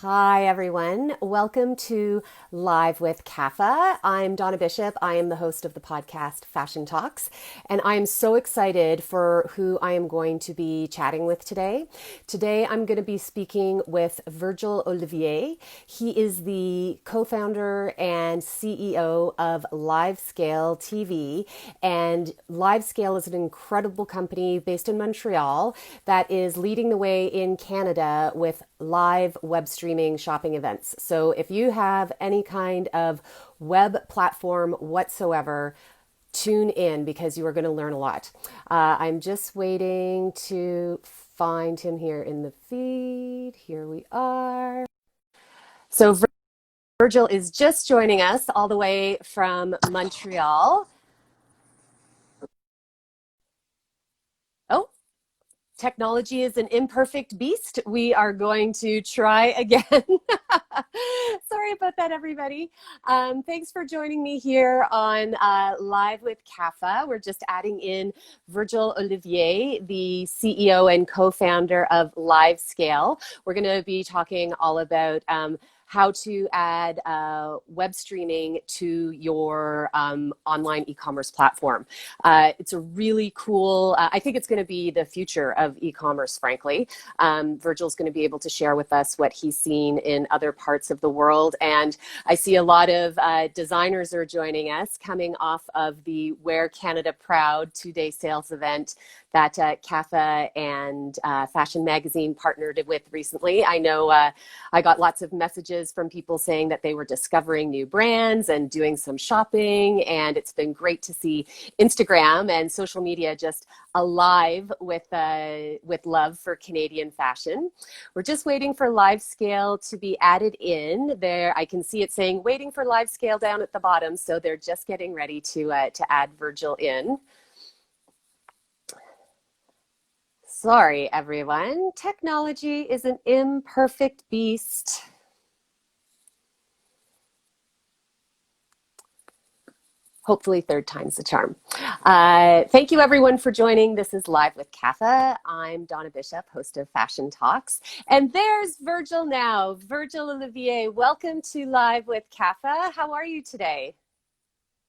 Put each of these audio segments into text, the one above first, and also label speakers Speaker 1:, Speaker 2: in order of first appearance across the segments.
Speaker 1: Hi, everyone. Welcome to Live with CAFA. I'm Donna Bishop. I am the host of the podcast Fashion Talks, and I'm so excited for who I am going to be chatting with today. Today, I'm going to be speaking with Virgile Ollivier. He is the co-founder and CEO of Livescale TV, and Livescale is an incredible company based in Montreal that is leading the way in Canada with live web streaming shopping events. So if you have any kind of web platform whatsoever, tune in because you are going to learn a lot. I'm just waiting to find him here in the feed. Here we are. So Virgile is just joining us all the way from Montreal. Oh, technology is an imperfect beast. We are going to try again. Sorry about that, everybody. Thanks for joining me here on Live with CAFA. We're just adding in Virgile Ollivier, the CEO and co-founder of Livescale. We're going to be talking all about how to add web streaming to your online e-commerce platform. It's a really cool, I think it's going to be the future of e-commerce, frankly. Virgile's going to be able to share with us what he's seen in other parts of the world. And I see a lot of designers are joining us coming off of the Wear Canada Proud two-day sales event that CAFA and Fashion Magazine partnered with recently. I know I got lots of messages from people saying that they were discovering new brands and doing some shopping, and it's been great to see Instagram and social media just alive with love for Canadian fashion. We're just waiting for Livescale to be added in. There, I can see it saying waiting for Livescale down at the bottom, so they're just getting ready to add Virgile in. Sorry, everyone. Technology is an imperfect beast. Hopefully third time's the charm. Thank you everyone for joining. This is Live with CAFA. I'm Donna Bishop, host of Fashion Talks. And there's Virgile now. Virgile Ollivier, welcome to Live with CAFA. How are you today?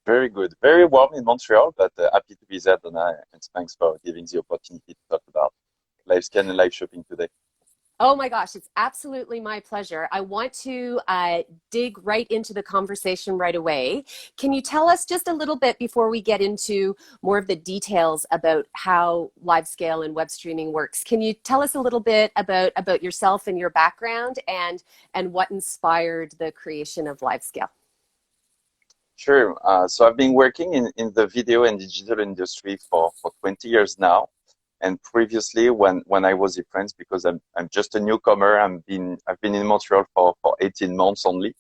Speaker 2: Very good. Very warm in Montreal, but happy to be there, Donna, and thanks for giving the opportunity to talk about live scan and live shopping today.
Speaker 1: Oh my gosh, it's absolutely my pleasure. I want to dig right into the conversation right away. Can you tell us just a little bit before we get into more of the details about how Livescale and web streaming works? Can you tell us a little bit about yourself and your background and what inspired the creation of Livescale?
Speaker 2: Sure. So I've been working in the video and digital industry for 20 years now. And previously, when I was in France, because I'm just a newcomer, I've been in Montreal for 18 months only.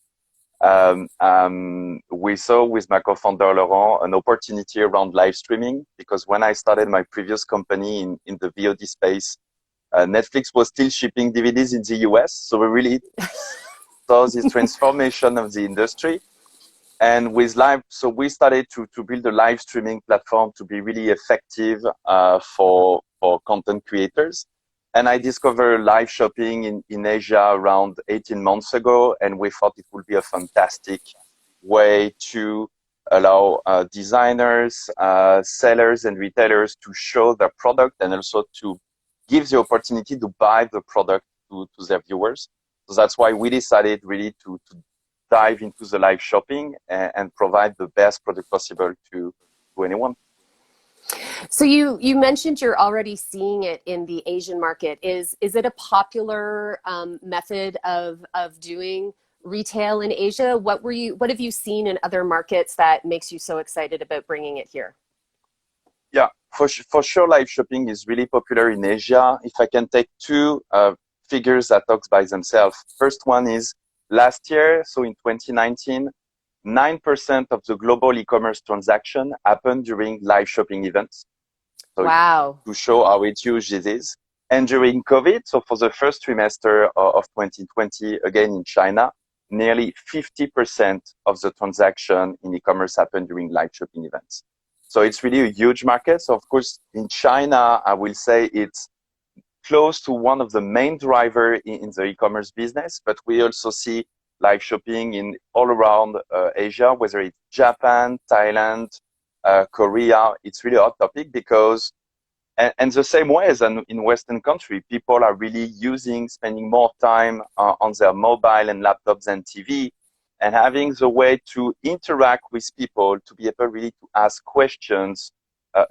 Speaker 2: We saw with my co-founder Laurent an opportunity around live streaming, because when I started my previous company in the VOD space, Netflix was still shipping DVDs in the US. So we really saw this transformation of the industry. And with live, so we started to build a live streaming platform to be really effective for content creators. And I discovered live shopping in Asia around 18 months ago, and we thought it would be a fantastic way to allow designers, sellers, and retailers to show their product, and also to give the opportunity to buy the product to their viewers. So that's why we decided really to dive into the live shopping and provide the best product possible to anyone.
Speaker 1: So you mentioned you're already seeing it in the Asian market. Is it a popular method of doing retail in Asia? What have you seen in other markets that makes you so excited about bringing it here?
Speaker 2: Yeah, for sure, live shopping is really popular in Asia. If I can take two figures that talks by themselves. First one is last year, so in 2019, 9% of the global e-commerce transaction happened during live shopping events. So
Speaker 1: wow.
Speaker 2: To show how huge it is. And during COVID, so for the first trimester of 2020, again in China, nearly 50% of the transaction in e-commerce happened during live shopping events. So it's really a huge market. So of course, in China, I will say it's close to one of the main driver in the e-commerce business, but we also see live shopping in all around Asia, whether it's Japan, Thailand, Korea. It's really a hot topic because, and the same way as in Western country, people are really spending more time on their mobile and laptops and TV, and having the way to interact with people, to be able really to ask questions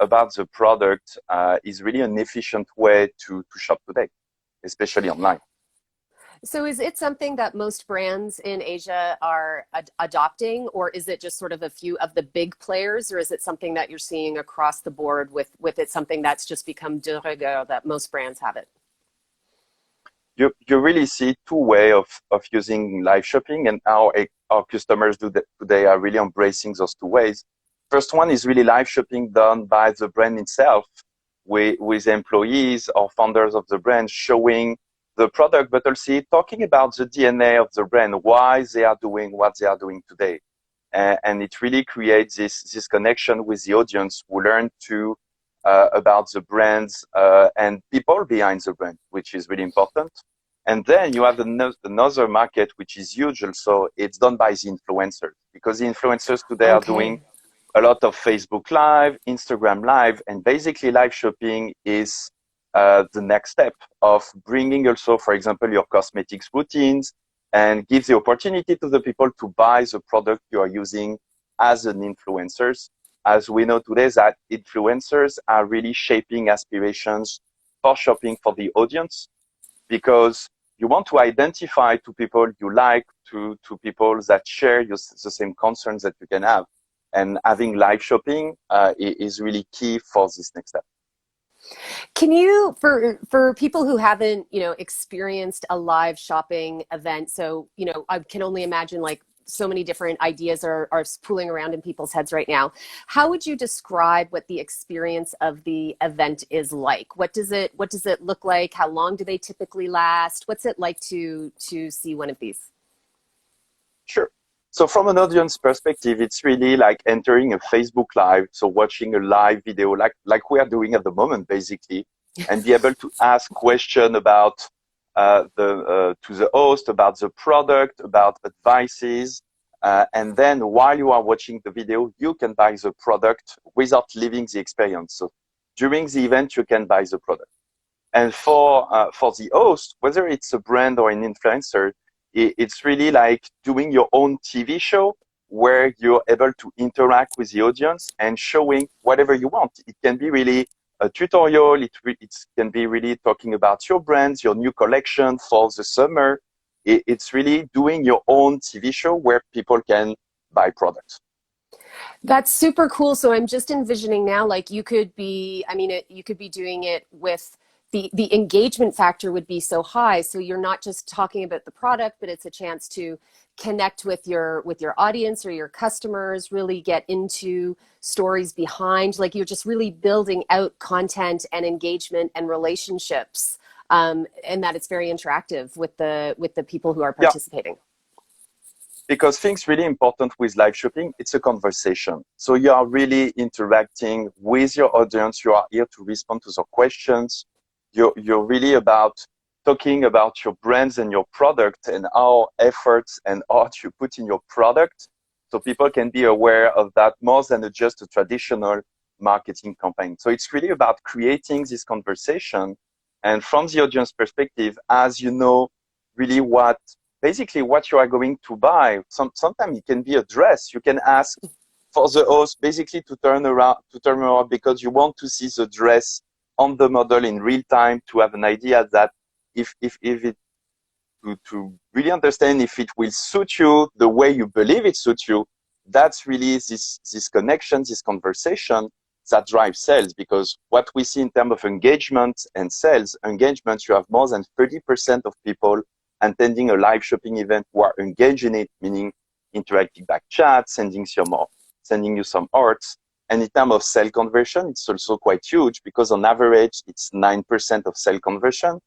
Speaker 2: about the product is really an efficient way to shop today, especially online.
Speaker 1: So is it something that most brands in Asia are adopting, or is it just sort of a few of the big players, or is it something that you're seeing across the board with it something that's just become de rigueur that most brands have it?
Speaker 2: You really see two ways of using live shopping, and our customers today are really embracing those two ways. First one is really live shopping done by the brand itself, with employees or founders of the brand showing the product, but also talking about the DNA of the brand, why they are doing what they are doing today. And it really creates this connection with the audience who learn about the brands and people behind the brand, which is really important. And then you have another market, which is huge also. It's done by the influencers, because the influencers today are doing a lot of Facebook Live, Instagram Live, and basically live shopping is the next step of bringing also, for example, your cosmetics routines, and gives the opportunity to the people to buy the product you are using as an influencers. As we know today that influencers are really shaping aspirations for shopping for the audience, because you want to identify to people you like, to people that share the same concerns that you can have. And having live shopping is really key for this next step.
Speaker 1: Can you, for people who haven't, experienced a live shopping event, so, I can only imagine like so many different ideas are pooling around in people's heads right now. How would you describe what the experience of the event is like? What does it look like? How long do they typically last? What's it like to see one of these?
Speaker 2: Sure. So from an audience perspective, it's really like entering a Facebook Live, so watching a live video like we are doing at the moment, basically, and be able to ask questions about to the host, about the product, about advices, and then while you are watching the video, you can buy the product without leaving the experience. So during the event, you can buy the product. And for the host, whether it's a brand or an influencer, it's really like doing your own TV show where you're able to interact with the audience and showing whatever you want. It can be really a tutorial. It can be really talking about your brands, your new collection for the summer. It's really doing your own TV show where people can buy products.
Speaker 1: That's super cool. So I'm just envisioning now, like you could be doing it with the engagement factor would be so high. So you're not just talking about the product, but it's a chance to connect with your audience or your customers, really get into stories behind, like you're just really building out content and engagement and relationships. And that it's very interactive with the people who are participating.
Speaker 2: Yeah. Because things really important with live shopping, it's a conversation. So you are really interacting with your audience. You are here to respond to their questions. You're really about talking about your brands and your product and our efforts and art you put in your product, so people can be aware of that more than just a traditional marketing campaign. So it's really about creating this conversation. And from the audience perspective, as you know, really what you are going to buy. Sometimes it can be a dress. You can ask for the host basically to turn around because you want to see the dress on the model in real time, to have an idea that if it to really understand if it will suit you the way you believe it suits you. That's really this connection, this conversation that drives sales. Because what we see in terms of engagement and sales, you have more than 30% of people attending a live shopping event who are engaged in it, meaning interacting back chat, sending you some arts. And in terms of sale conversion, it's also quite huge, because on average, it's 9% of sale conversion.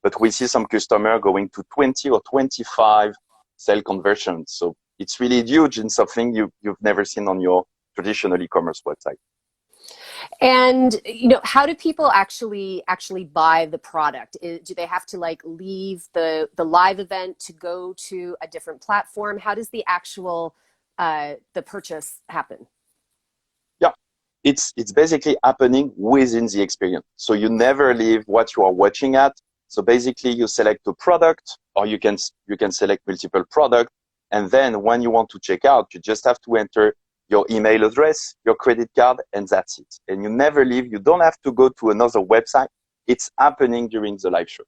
Speaker 2: But we see some customer going to 20 or 25 sale conversions. So it's really huge and something you've never seen on your traditional e-commerce website.
Speaker 1: And how do people actually buy the product? Do they have to like leave the live event to go to a different platform? How does the actual the purchase happen?
Speaker 2: Yeah, it's basically happening within the experience. So you never leave what you are watching at. So basically, you select a product, or you can select multiple products, and then when you want to check out, you just have to enter your email address, your credit card, and that's it. And you never leave. You don't have to go to another website. It's happening during the live show.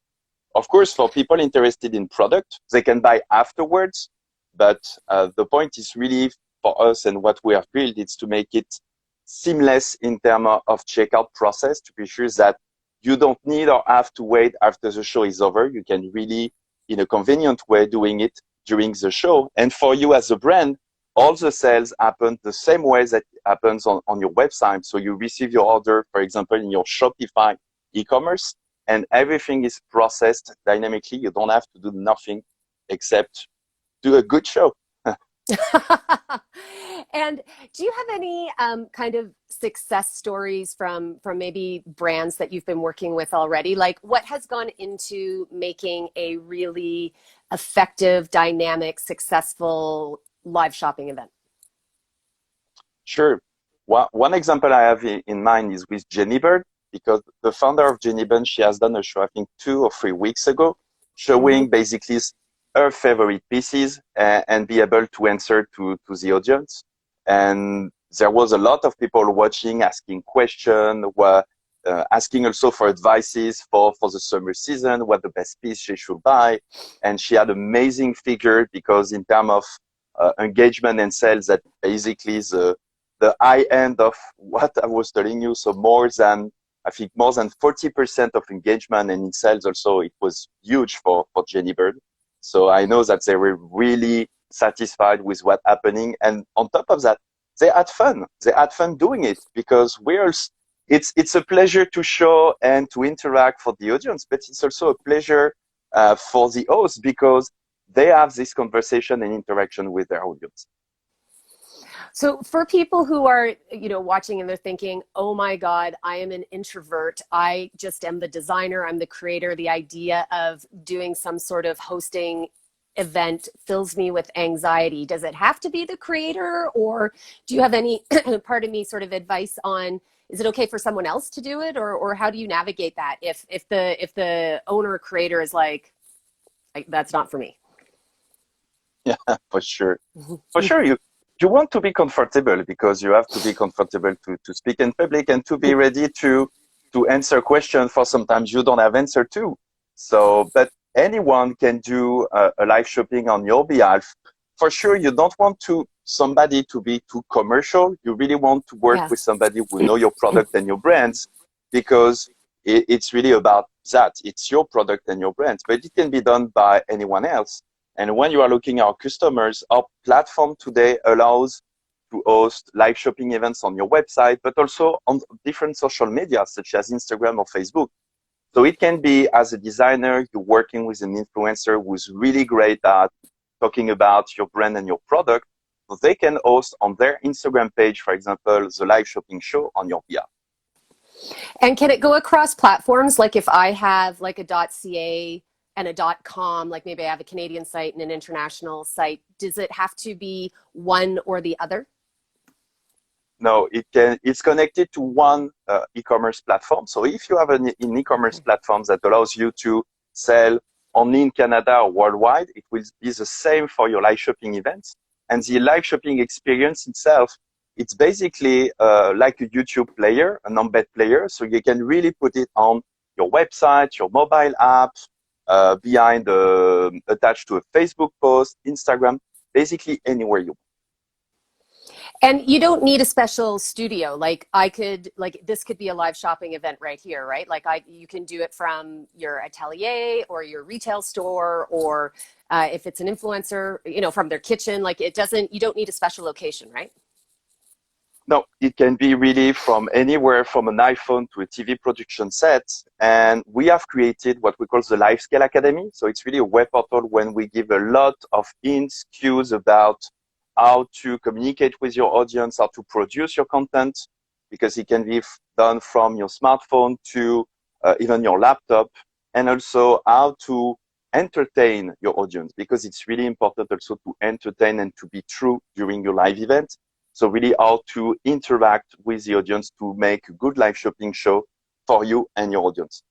Speaker 2: Of course, for people interested in product, they can buy afterwards. But the point is really for us and what we have built is to make it seamless in terms of checkout process to be sure that you don't need or have to wait after the show is over. You can really, in a convenient way, doing it during the show. And for you as a brand, all the sales happen the same way that it happens on your website. So you receive your order, for example, in your Shopify e-commerce, and everything is processed dynamically. You don't have to do nothing except do a good show.
Speaker 1: And do you have any kind of success stories from maybe brands that you've been working with already? Like what has gone into making a really effective, dynamic, successful live shopping event?
Speaker 2: Sure. One example I have in mind is with Jenny Bird, because the founder of Jenny Bird, she has done a show, I think 2 or 3 weeks ago,
Speaker 1: Mm-hmm.
Speaker 2: showing basically her favorite pieces and be able to answer to the audience. And there was a lot of people watching, asking questions, were asking also for advices for the summer season, what the best piece she should buy. And she had amazing figure because in terms of engagement and sales, that basically the high end of what I was telling you. So I think more than 40% of engagement, and in sales also, it was huge for Jenny Bird. So I know that they were really satisfied with what's happening. And on top of that, they had fun. They had fun doing it because it's a pleasure to show and to interact for the audience, but it's also a pleasure for the host because they have this conversation and interaction with their audience.
Speaker 1: So for people who are, watching and they're thinking, "Oh my God, I am an introvert. I just am the designer, I'm the creator. The idea of doing some sort of hosting event fills me with anxiety." Does it have to be the creator, or do you have any, pardon me, sort of advice on, is it okay for someone else to do it, or how do you navigate that if the owner creator is like, "That's not for me"?
Speaker 2: Yeah, for sure. For sure, you want to be comfortable because you have to be comfortable to speak in public and to be ready to answer questions for sometimes you don't have answer to. So, but anyone can do a live shopping on your behalf. For sure, you don't want somebody to be too commercial. You really want to work with
Speaker 1: Yes.
Speaker 2: somebody who know your product and your brands because it's really about that. It's your product and your brands, but it can be done by anyone else. And when you are looking at our customers, our platform today allows to host live shopping events on your website, but also on different social media, such as Instagram or Facebook. So it can be as a designer, you're working with an influencer who's really great at talking about your brand and your product. So they can host on their Instagram page, for example, the live shopping show on your behalf.
Speaker 1: And can it go across platforms? Like if I have like a .ca and a .com, like maybe I have a Canadian site and an international site, does it have to be one or the other?
Speaker 2: No, it's connected to one e-commerce platform. So if you have an e-commerce platform that allows you to sell only in Canada or worldwide, it will be the same for your live shopping events. And the live shopping experience itself, it's basically like a YouTube player, an embed player. So you can really put it on your website, your mobile app, attached to a Facebook post, Instagram, basically anywhere you want.
Speaker 1: And you don't need a special studio. Like this could be a live shopping event right here, right? You can do it from your atelier or your retail store, or if it's an influencer, from their kitchen. You don't need a special location, right?
Speaker 2: No, it can be really from anywhere from an iPhone to a TV production set. And we have created what we call the Livescale Academy. So it's really a web portal when we give a lot of hints, cues about how to communicate with your audience, how to produce your content. because it can be done from your smartphone to even your laptop, and also how to entertain your audience, because it's really important also to entertain and to be true during your live event. So really how to interact with the audience to make a good live shopping show for you and your audience.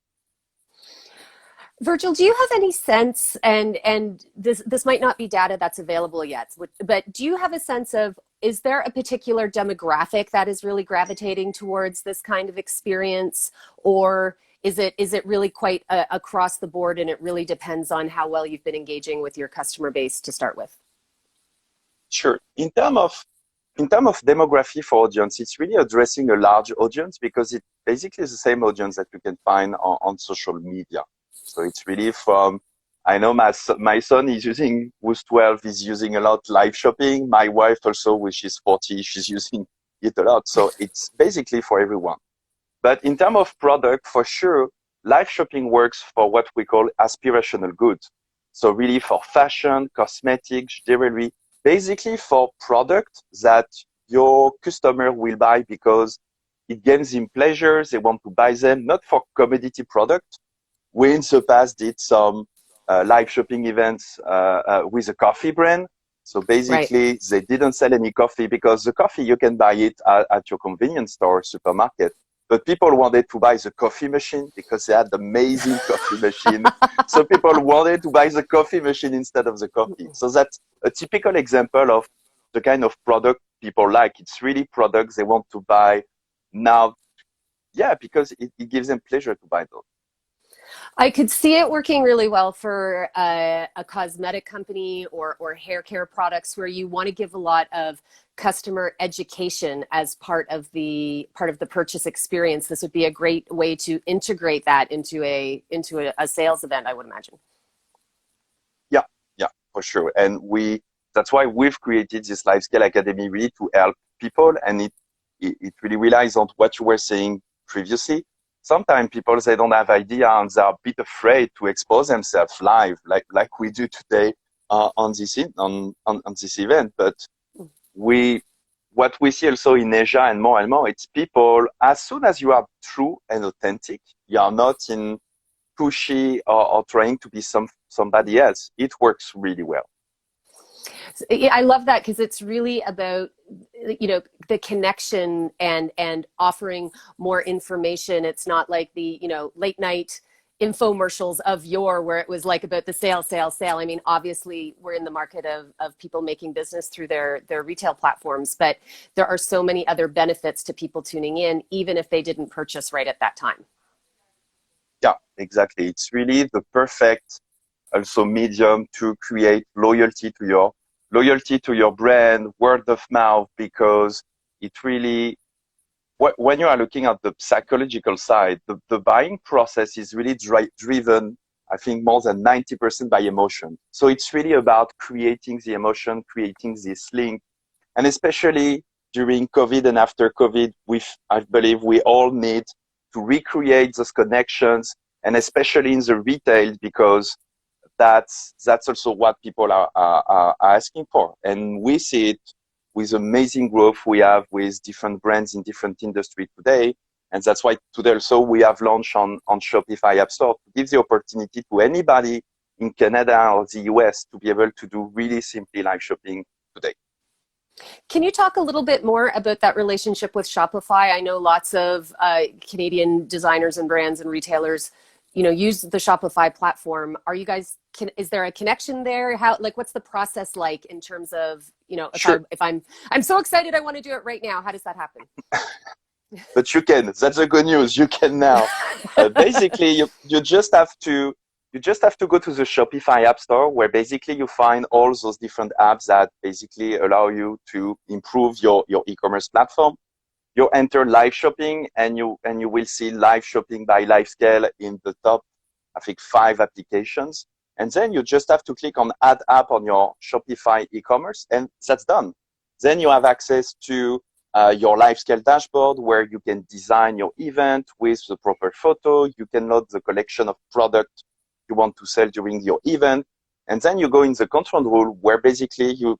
Speaker 1: Virgil, do you have any sense, and this might not be data that's available yet, but do you have a sense of, is there a particular demographic that is really gravitating towards this kind of experience, or is it really quite across the board, and it really depends on how well you've been engaging with your customer base to start with?
Speaker 2: Sure. In terms of demography for audience, it's really addressing a large audience, because it basically is the same audience that you can find on social media. So it's really from, I know my son is using, who's 12, is using a lot live shopping. My wife also, which is 40, she's using it a lot. So it's basically for everyone. But in terms of product, for sure, live shopping works for what we call aspirational goods. So really for fashion, cosmetics, jewelry, basically for products that your customer will buy because it gives them pleasures. They want to buy them, not for commodity product. We in the past did some live shopping events with a coffee brand. So basically, right, they didn't sell any coffee, because the coffee, you can buy it at your convenience store, supermarket. But people wanted to buy the coffee machine because they had the amazing coffee machine. So people wanted to buy the coffee machine instead of the coffee. So that's a typical example of the kind of product people like. It's really products they want to buy now. Yeah, because it gives them pleasure to buy those.
Speaker 1: I could see it working really well for a cosmetic company or hair care products, where you want to give a lot of customer education as part of the purchase experience. This would be a great way to integrate that into a sales event, I would imagine.
Speaker 2: Yeah, for sure. And that's why we've created this Livescale Academy, really to help people, and it really relies on what you were saying previously. Sometimes people, they don't have idea, and they're a bit afraid to expose themselves live, like we do today on this event. But what we see also in Asia and more, it's people, as soon as you are true and authentic, you are not in pushy or trying to be somebody else. It works really well.
Speaker 1: I love that, because it's really about, the connection and offering more information. It's not like the, late night infomercials of yore, where it was like about the sale. I mean, obviously we're in the market of people making business through their retail platforms, but there are so many other benefits to people tuning in, even if they didn't purchase right at that time.
Speaker 2: Yeah, exactly. It's really the perfect also medium to create loyalty to your brand, word of mouth, because it really, when you are looking at the psychological side, the buying process is really driven, I think, more than 90% by emotion. So it's really about creating the emotion, creating this link. And especially during COVID and after COVID, I believe we all need to recreate those connections, and especially in the retail, because that's also what people are asking for. And we see it with amazing growth we have with different brands in different industries today. And that's why today also we have launched on Shopify App Store to give the opportunity to anybody in Canada or the US to be able to do really simply live shopping today.
Speaker 1: Can you talk a little bit more about that relationship with Shopify? I know lots of Canadian designers and brands and retailers use the Shopify platform. Are you guys, is there a connection there? What's the process like in terms of,
Speaker 2: Sure.
Speaker 1: if I'm so excited, I want to do it right now. How does that happen?
Speaker 2: But you can. That's the good news. You can now. Basically, you just have to go to the Shopify App Store, where basically you find all those different apps that basically allow you to improve your e-commerce platform. You enter live shopping, and you will see live shopping by Livescale in the top, I think, 5 applications. And then you just have to click on Add App on your Shopify e-commerce, and that's done. Then you have access to your Livescale dashboard, where you can design your event with the proper photo. You can load the collection of product you want to sell during your event. And then you go in the control room, where basically you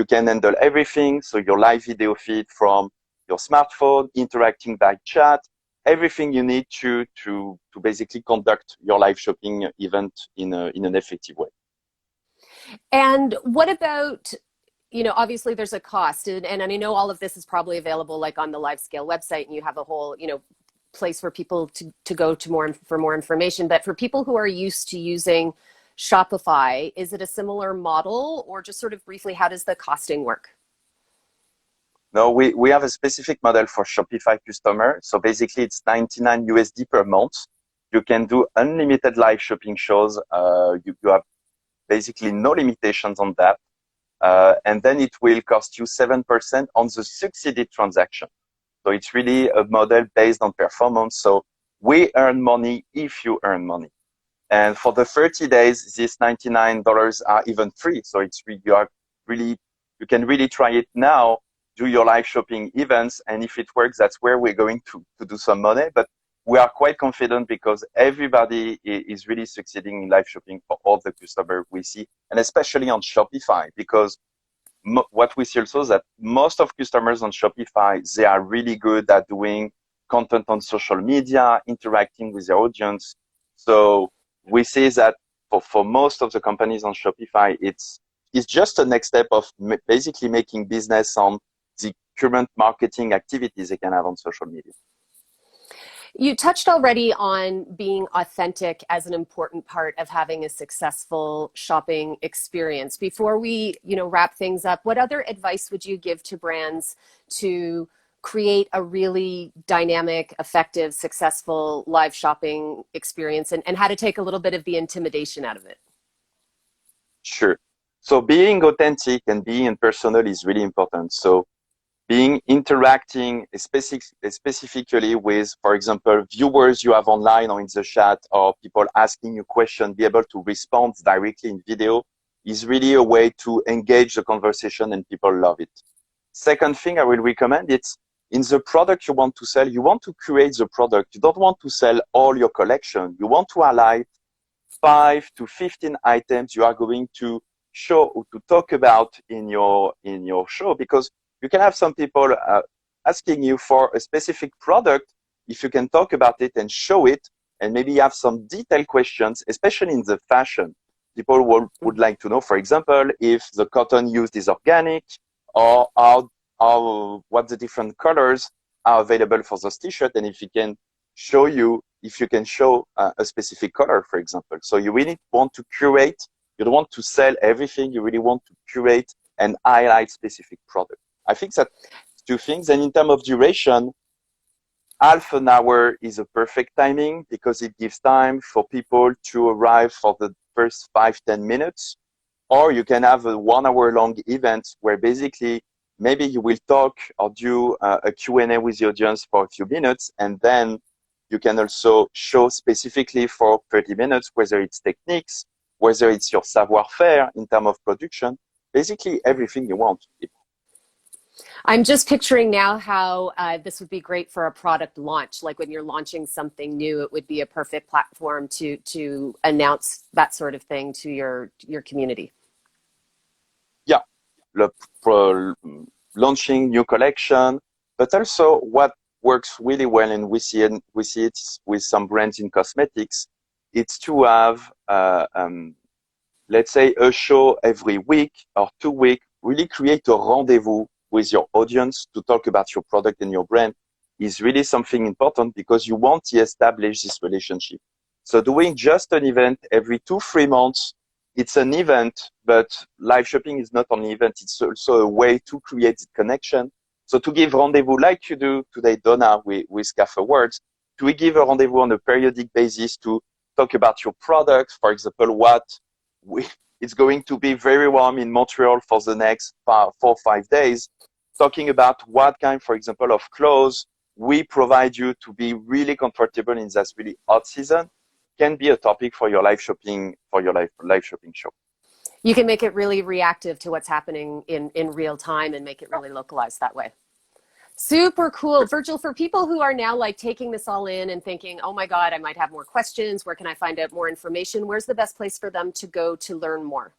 Speaker 2: can handle everything. So your live video feed, from your smartphone, interacting by chat, everything you need to basically conduct your live shopping event in an effective way.
Speaker 1: And what about, obviously there's a cost, and I know all of this is probably available like on the Livescale website, and you have a whole, place for people to go to for more information. But for people who are used to using Shopify, is it a similar model, or just sort of briefly, how does the costing work?
Speaker 2: No, we have a specific model for Shopify customer. So basically it's 99 USD per month. You can do unlimited live shopping shows. You have basically no limitations on that. And then it will cost you 7% on the succeeded transaction. So it's really a model based on performance. So we earn money if you earn money. And for the 30 days, these $99 are even free. So you can really try it now, do your live shopping events. And if it works, that's where we're going to do some money. But we are quite confident because everybody is really succeeding in live shopping for all the customers we see, and especially on Shopify, because what we see also is that most of customers on Shopify, they are really good at doing content on social media, interacting with their audience. So we see that for most of the companies on Shopify, it's just a next step of basically making business on the current marketing activities they can have on social media.
Speaker 1: You touched already on being authentic as an important part of having a successful shopping experience. Before we, wrap things up, what other advice would you give to brands to create a really dynamic, effective, successful live shopping experience, and how to take a little bit of the intimidation out of it?
Speaker 2: Sure. So being authentic and being personal is really important. So interacting specifically with, for example, viewers you have online or in the chat, or people asking you questions, be able to respond directly in video is really a way to engage the conversation, and people love it. Second thing I will recommend, it's in the product you want to sell, you want to create the product. You don't want to sell all your collection. You want to highlight 5 to 15 items you are going to show or to talk about in your show, because you can have some people asking you for a specific product. If you can talk about it and show it, and maybe you have some detailed questions, especially in the fashion. People would like to know, for example, if the cotton used is organic, or what the different colors are available for those t-shirts, and if you can show a specific color, for example. So you really want to curate. You don't want to sell everything. You really want to curate and highlight specific product. I think that's two things. And in terms of duration, half an hour is a perfect timing because it gives time for people to arrive for the first 5-10 minutes. Or you can have a 1 hour long event where basically maybe you will talk or do a Q&A with the audience for a few minutes, and then you can also show specifically for 30 minutes, whether it's techniques, whether it's your savoir-faire in terms of production, basically everything you want.
Speaker 1: I'm just picturing now how this would be great for a product launch. Like when you're launching something new, it would be a perfect platform to announce that sort of thing to your community.
Speaker 2: Yeah, launching new collection, but also what works really well, and we see it with some brands in cosmetics, it's to have, let's say, a show every week or 2 weeks, really create a rendezvous with your audience to talk about your product and your brand is really something important, because you want to establish this relationship. So doing just an event every 2-3 months, it's an event, but live shopping is not only an event, it's also a way to create the connection. So to give rendezvous like you do today, Donna, with CAFA Words, to give a rendezvous on a periodic basis to talk about your products. For example, it's going to be very warm in Montreal for the next 4 or 5 days, talking about what kind, for example, of clothes we provide you to be really comfortable in this really hot season, can be a topic for your live shopping, live shopping show.
Speaker 1: You can make it really reactive to what's happening in real time and make it really localized that way. Super cool. Virgile, for people who are now like taking this all in and thinking, oh my God, I might have more questions. Where can I find out more information? Where's the best place for them to go to learn more?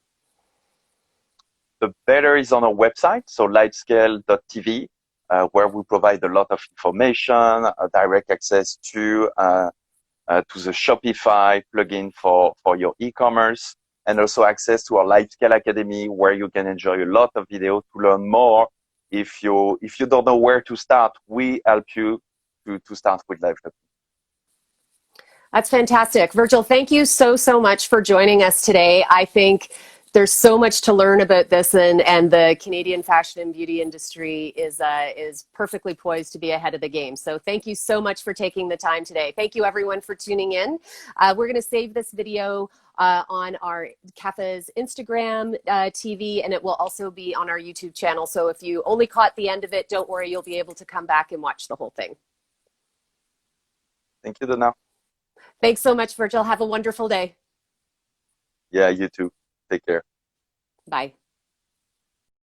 Speaker 2: The better is on our website, so livescale.tv. where we provide a lot of information, direct access to the Shopify plugin for your e-commerce, and also access to our Livescale Academy, where you can enjoy a lot of videos to learn more. If you don't know where to start, we help you to start with live shopping.
Speaker 1: That's fantastic. Virgile, thank you so much for joining us today. I think there's so much to learn about this, and the Canadian fashion and beauty industry is perfectly poised to be ahead of the game. So thank you so much for taking the time today. Thank you everyone for tuning in. We're going to save this video on our CAFA's Instagram TV, and it will also be on our YouTube channel. So if you only caught the end of it, don't worry, you'll be able to come back and watch the whole thing.
Speaker 2: Thank you, Donna.
Speaker 1: Thanks so much, Virgile. Have a wonderful day.
Speaker 2: Yeah, you too. Take care.
Speaker 1: Bye.